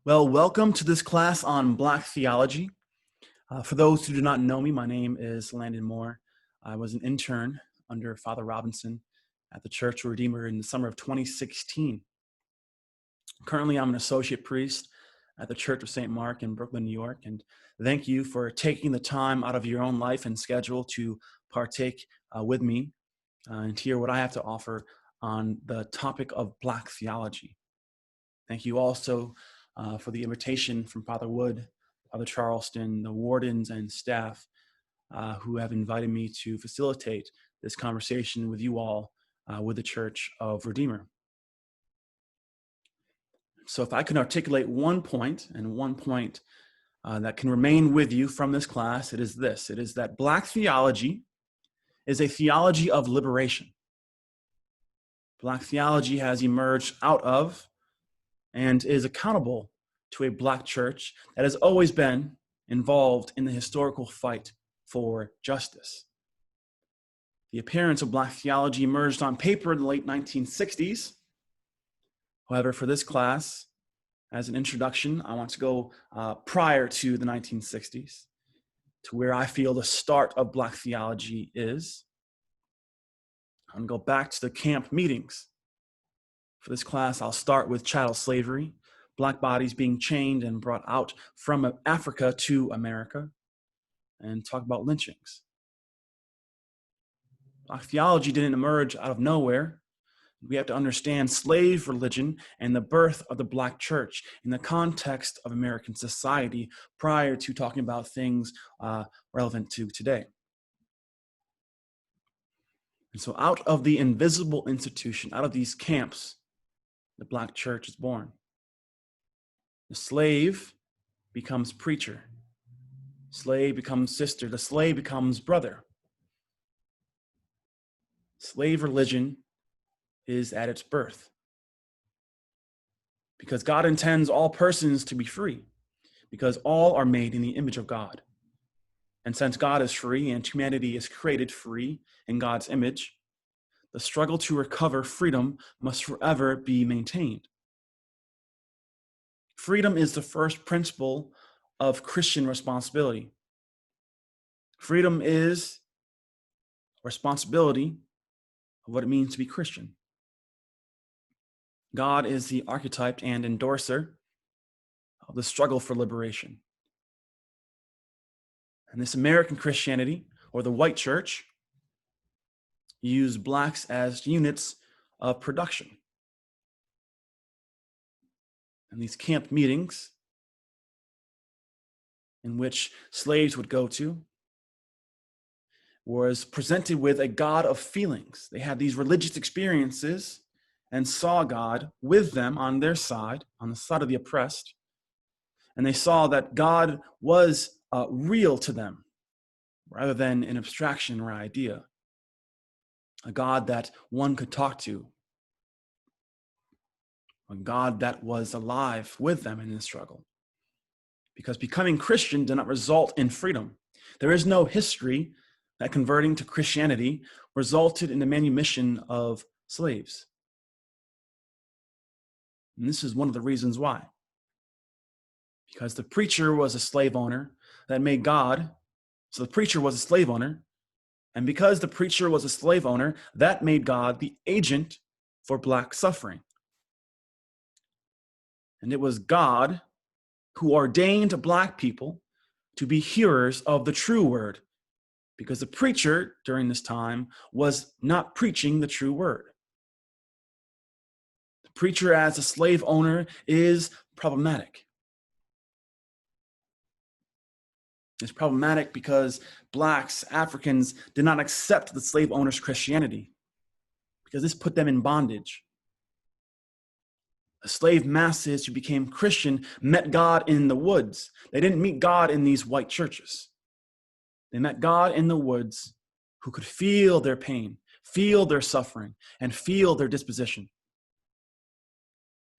Well, welcome to this class on Black theology. For those who do not know me, my name is Landon Moore. I was an intern under Father Robinson at the Church of Redeemer in the summer of 2016. Currently, I'm an associate priest at the Church of St. Mark in Brooklyn, New York, and thank you for taking the time out of your own life and schedule to partake with me and hear what I have to offer on the topic of Black theology. Thank you also for the invitation from Father Wood, Father Charleston, the wardens and staff who have invited me to facilitate this conversation with you all with the Church of Redeemer. So if I can articulate one point that can remain with you from this class, it is this. It is that Black theology is a theology of liberation. Black theology has emerged out of and is accountable to a Black church that has always been involved in the historical fight for justice. The appearance of Black theology emerged on paper in the late 1960s. However, for this class, as an introduction, I want to go prior to the 1960s, to where I feel the start of Black theology is. I'm going to go back to the camp meetings. For this class, I'll start with chattel slavery, Black bodies being chained and brought out from Africa to America, and talk about lynchings. Black theology didn't emerge out of nowhere. We have to understand slave religion and the birth of the Black church in the context of American society prior to talking about things relevant to today. And so out of the invisible institution, out of these camps, the Black church is born. The slave becomes preacher. Slave becomes sister. The slave becomes brother. Slave religion is at its birth. Because God intends all persons to be free, because all are made in the image of God. And since God is free and humanity is created free in God's image, the struggle to recover freedom must forever be maintained. Freedom is the first principle of Christian responsibility. Freedom is responsibility of what it means to be Christian. God is the archetype and endorser of the struggle for liberation. And this American Christianity, or the white church, used Blacks as units of production. And these camp meetings in which slaves would go to was presented with a God of feelings. They had these religious experiences and saw God with them on their side, on the side of the oppressed. And they saw that God was real to them rather than an abstraction or idea. A God that one could talk to. A God that was alive with them in the struggle. Because becoming Christian did not result in freedom. There is no history that converting to Christianity resulted in the manumission of slaves. And this is one of the reasons why. Because the preacher was a slave owner that made God, so the preacher was a slave owner, and because the preacher was a slave owner, that made God the agent for Black suffering. And it was God who ordained Black people to be hearers of the true word, because the preacher during this time was not preaching the true word. The preacher as a slave owner is problematic. It's problematic because Blacks, Africans, did not accept the slave owner's Christianity, because this put them in bondage. The slave masses who became Christian met God in the woods. They didn't meet God in these white churches. They met God in the woods, who could feel their pain, feel their suffering, and feel their disposition.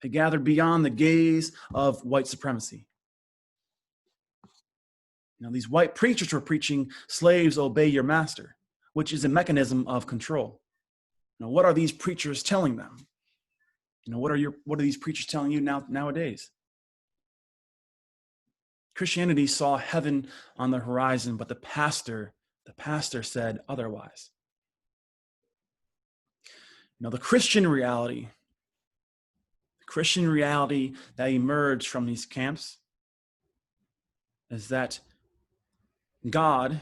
They gathered beyond the gaze of white supremacy. Now, these white preachers were preaching, slaves, obey your master, which is a mechanism of control. Now, what are these preachers telling them? What are these preachers telling you nowadays? Christianity saw heaven on the horizon, but the pastor said otherwise. The Christian reality that emerged from these camps is that God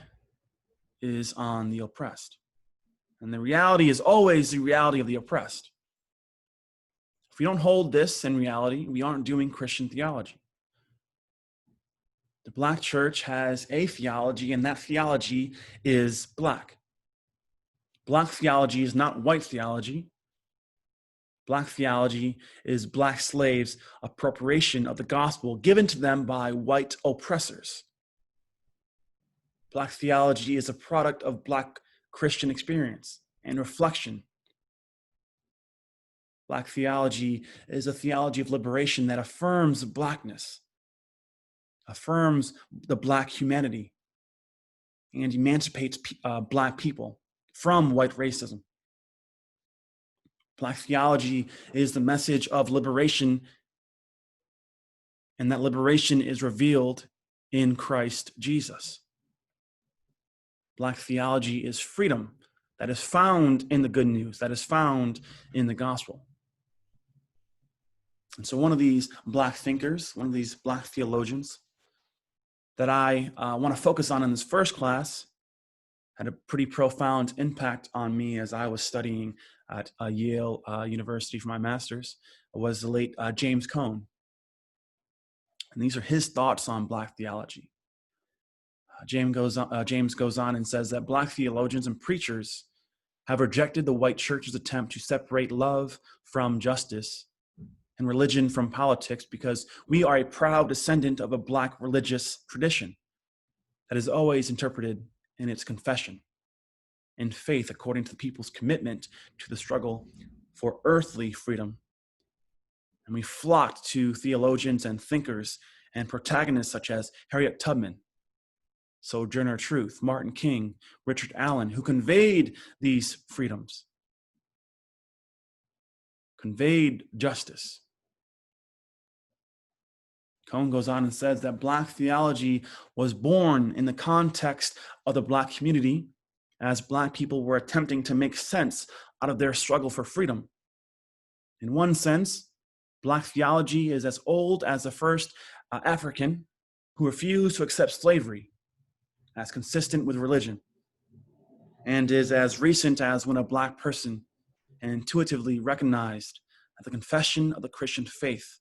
is on the oppressed. And the reality is always the reality of the oppressed. If we don't hold this in reality, we aren't doing Christian theology. The Black church has a theology, and that theology is Black. Black theology is not white theology. Black theology is Black slaves' appropriation of the gospel given to them by white oppressors. Black theology is a product of Black Christian experience and reflection. Black theology is a theology of liberation that affirms Blackness, affirms the Black humanity, and emancipates Black people from white racism. Black theology is the message of liberation, and that liberation is revealed in Christ Jesus. Black theology is freedom that is found in the good news, that is found in the gospel. And so one of these Black thinkers, one of these Black theologians that I want to focus on in this first class had a pretty profound impact on me as I was studying at Yale University for my master's, was the late James Cone. And these are his thoughts on Black theology. James goes on and says that Black theologians and preachers have rejected the white church's attempt to separate love from justice and religion from politics because we are a proud descendant of a Black religious tradition that is always interpreted in its confession and faith according to the people's commitment to the struggle for earthly freedom. And we flocked to theologians and thinkers and protagonists such as Harriet Tubman, Sojourner Truth, Martin King, Richard Allen, who conveyed these freedoms, conveyed justice. Cone goes on and says that Black theology was born in the context of the Black community as Black people were attempting to make sense out of their struggle for freedom. In one sense, Black theology is as old as the first African who refused to accept slavery as consistent with religion, and is as recent as when a Black person intuitively recognized that the confession of the Christian faith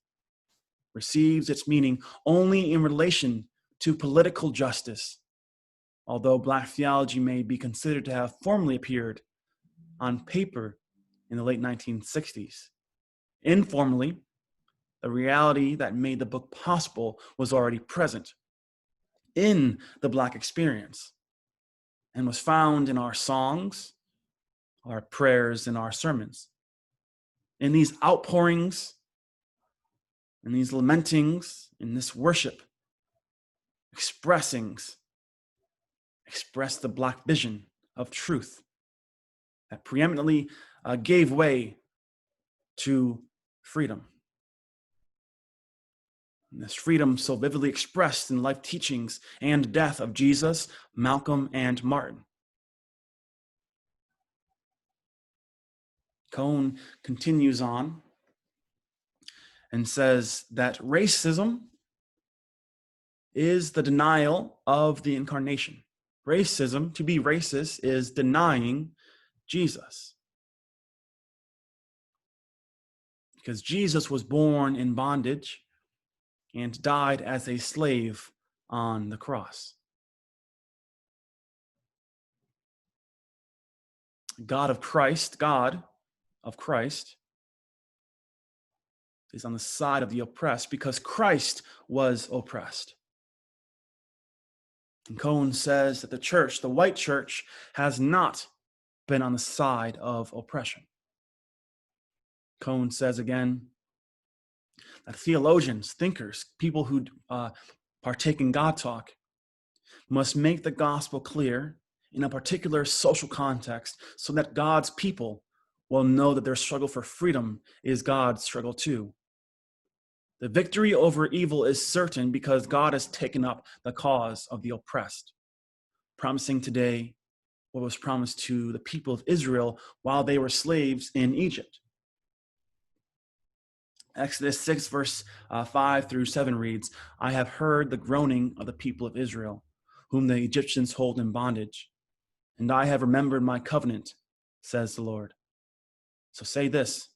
receives its meaning only in relation to political justice, although Black theology may be considered to have formally appeared on paper in the late 1960s. Informally, the reality that made the book possible was already present in the Black experience and was found in our songs, our prayers, and our sermons. In these outpourings, in these lamentings, in this worship, express the Black vision of truth that preeminently gave way to freedom. And this freedom so vividly expressed in life teachings and death of Jesus, Malcolm, and Martin. Cone continues on and says that racism is the denial of the incarnation. Racism, to be racist, is denying Jesus. Because Jesus was born in bondage and died as a slave on the cross. God of Christ is on the side of the oppressed because Christ was oppressed. And Cone says that the church, the white church, has not been on the side of oppression. Cone says again that theologians, thinkers, people who partake in God talk must make the gospel clear in a particular social context so that God's people will know that their struggle for freedom is God's struggle too. The victory over evil is certain because God has taken up the cause of the oppressed, promising today what was promised to the people of Israel while they were slaves in Egypt. Exodus 6, verse 5 through 7 reads, I have heard the groaning of the people of Israel, whom the Egyptians hold in bondage, and I have remembered my covenant, says the Lord. So say this,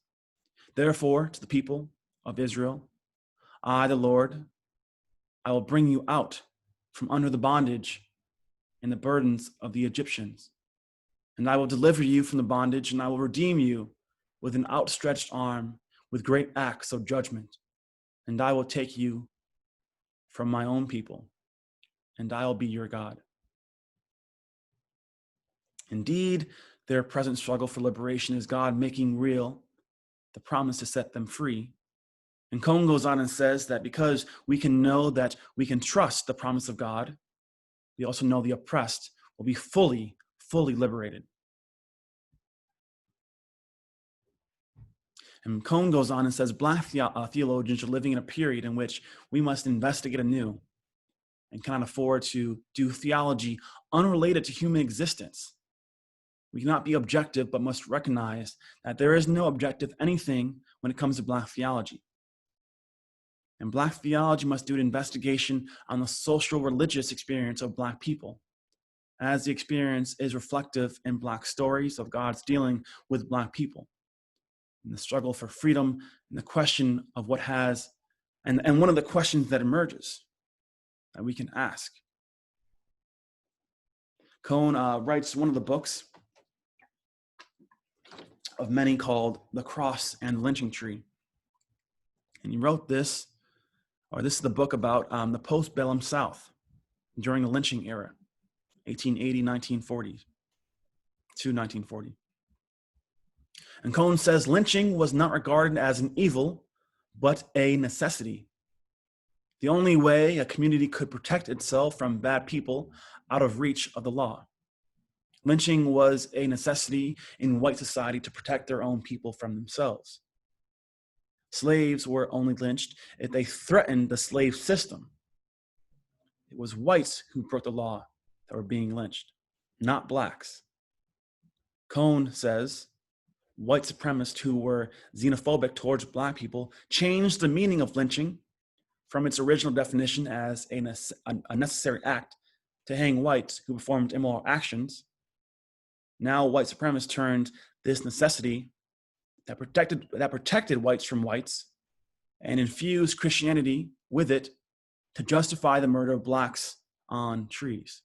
therefore, to the people of Israel, I, the Lord, I will bring you out from under the bondage and the burdens of the Egyptians, and I will deliver you from the bondage, and I will redeem you with an outstretched arm, with great acts of judgment. And I will take you from my own people, and I will be your God. Indeed, their present struggle for liberation is God making real the promise to set them free. And Cone goes on and says that because we can know that we can trust the promise of God, we also know the oppressed will be fully liberated. And Cone goes on and says Black theologians are living in a period in which we must investigate anew and cannot afford to do theology unrelated to human existence. We cannot be objective, but must recognize that there is no objective anything when it comes to Black theology. And Black theology must do an investigation on the social religious experience of Black people, as the experience is reflective in Black stories of God's dealing with Black people, and the struggle for freedom, and the question of what has, and one of the questions that emerges that we can ask. Cone writes one of the books of many called The Cross and the Lynching Tree. And he wrote this, or this is the book about the post-bellum South during the lynching era, 1880, 1940 to 1940. And Cone says lynching was not regarded as an evil, but a necessity. The only way a community could protect itself from bad people out of reach of the law. Lynching was a necessity in white society to protect their own people from themselves. Slaves were only lynched if they threatened the slave system. It was whites who broke the law that were being lynched, not Blacks. Cone says white supremacists who were xenophobic towards Black people changed the meaning of lynching from its original definition as a necessary act to hang whites who performed immoral actions. Now white supremacists turned this necessity that protected whites from whites and infused Christianity with it to justify the murder of Blacks on trees.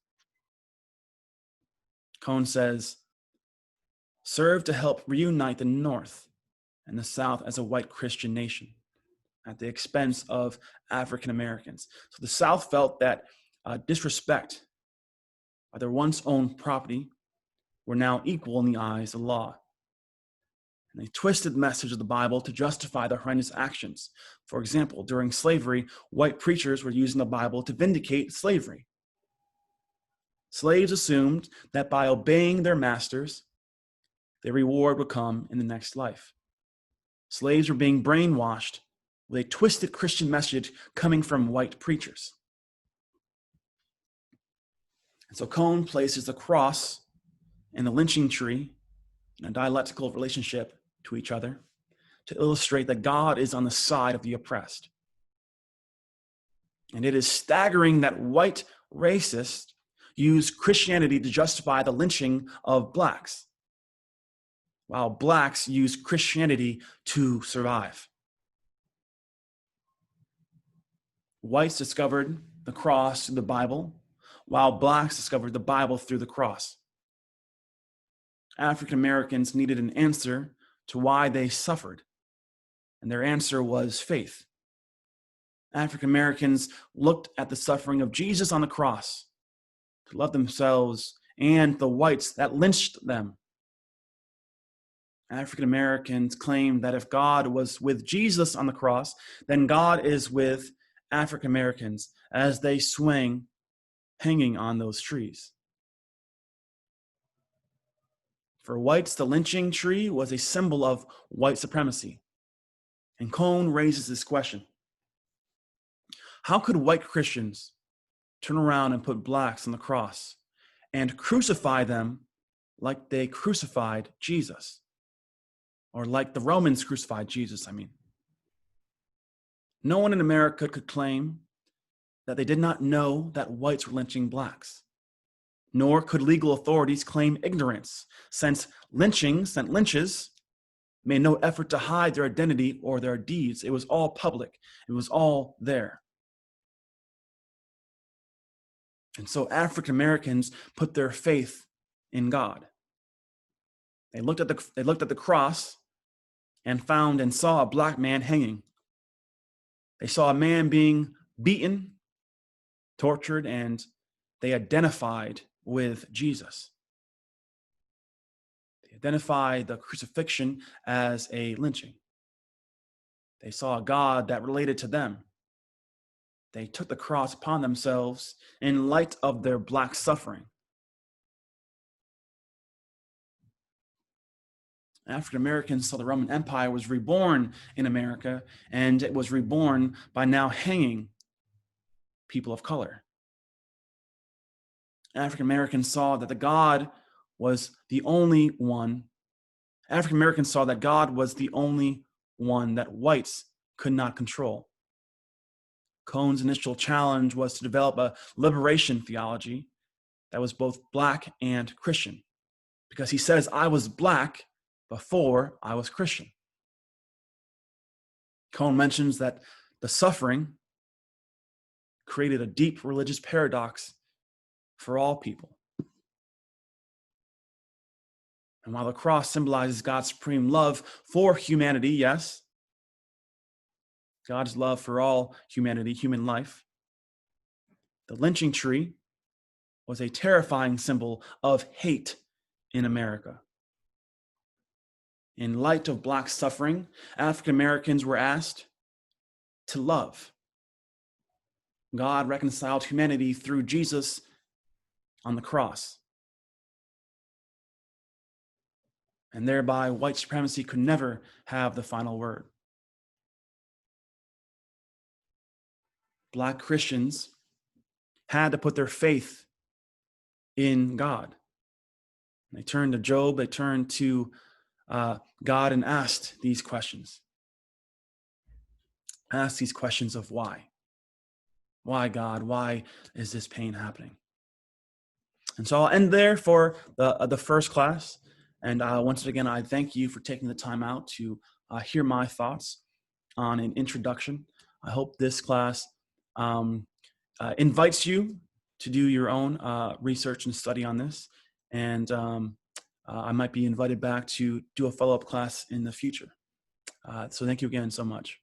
Cone says, serve to help reunite the North and the South as a white Christian nation at the expense of African Americans. So the South felt that disrespect of their once owned property were now equal in the eyes of law. And they twisted the message of the Bible to justify their horrendous actions. For example, during slavery, white preachers were using the Bible to vindicate slavery. Slaves assumed that by obeying their masters, their reward would come in the next life. Slaves were being brainwashed with a twisted Christian message coming from white preachers. And so Cone places the cross and the lynching tree in a dialectical relationship to each other to illustrate that God is on the side of the oppressed. And it is staggering that white racists use Christianity to justify the lynching of Blacks, while Blacks use Christianity to survive. Whites discovered the cross through the Bible, while Blacks discovered the Bible through the cross. African Americans needed an answer to why they suffered, and their answer was faith. African Americans looked at the suffering of Jesus on the cross to love themselves and the whites that lynched them. African Americans claimed that if God was with Jesus on the cross, then God is with African Americans as they swing hanging on those trees. For whites, the lynching tree was a symbol of white supremacy. And Cone raises this question. How could white Christians turn around and put blacks on the cross and crucify them like they crucified Jesus? Or like the Romans crucified Jesus, I mean. No one in America could claim that they did not know that whites were lynching blacks. Nor could legal authorities claim ignorance, since lynches made no effort to hide their identity or their deeds. It was all public. It was all there. And so African Americans put their faith in God. They looked at the cross and found and saw a black man hanging. They saw a man being beaten, tortured, and they identified with Jesus. They identified the crucifixion as a lynching. They saw a God that related to them. They took the cross upon themselves in light of their black suffering. African Americans saw the Roman Empire was reborn in America, and it was reborn by now hanging people of color. African Americans saw that God was the only one that whites could not control. Cone's initial challenge was to develop a liberation theology that was both black and Christian, because he says, I was black before I was Christian. Cone mentions that the suffering created a deep religious paradox for all people. And while the cross symbolizes God's supreme love for humanity, yes, God's love for all humanity, human life, the lynching tree was a terrifying symbol of hate in America. In light of black suffering, African Americans were asked to love. God reconciled humanity through Jesus on the cross. And thereby, white supremacy could never have the final word. Black Christians had to put their faith in God. They turned to Job, they turned to God and asked these questions. Asked these questions of why. Why, God? Why is this pain happening? And so I'll end there for the first class. And once again, I thank you for taking the time out to hear my thoughts on an introduction. I hope this class invites you to do your own research and study on this. And I might be invited back to do a follow-up class in the future. So thank you again so much.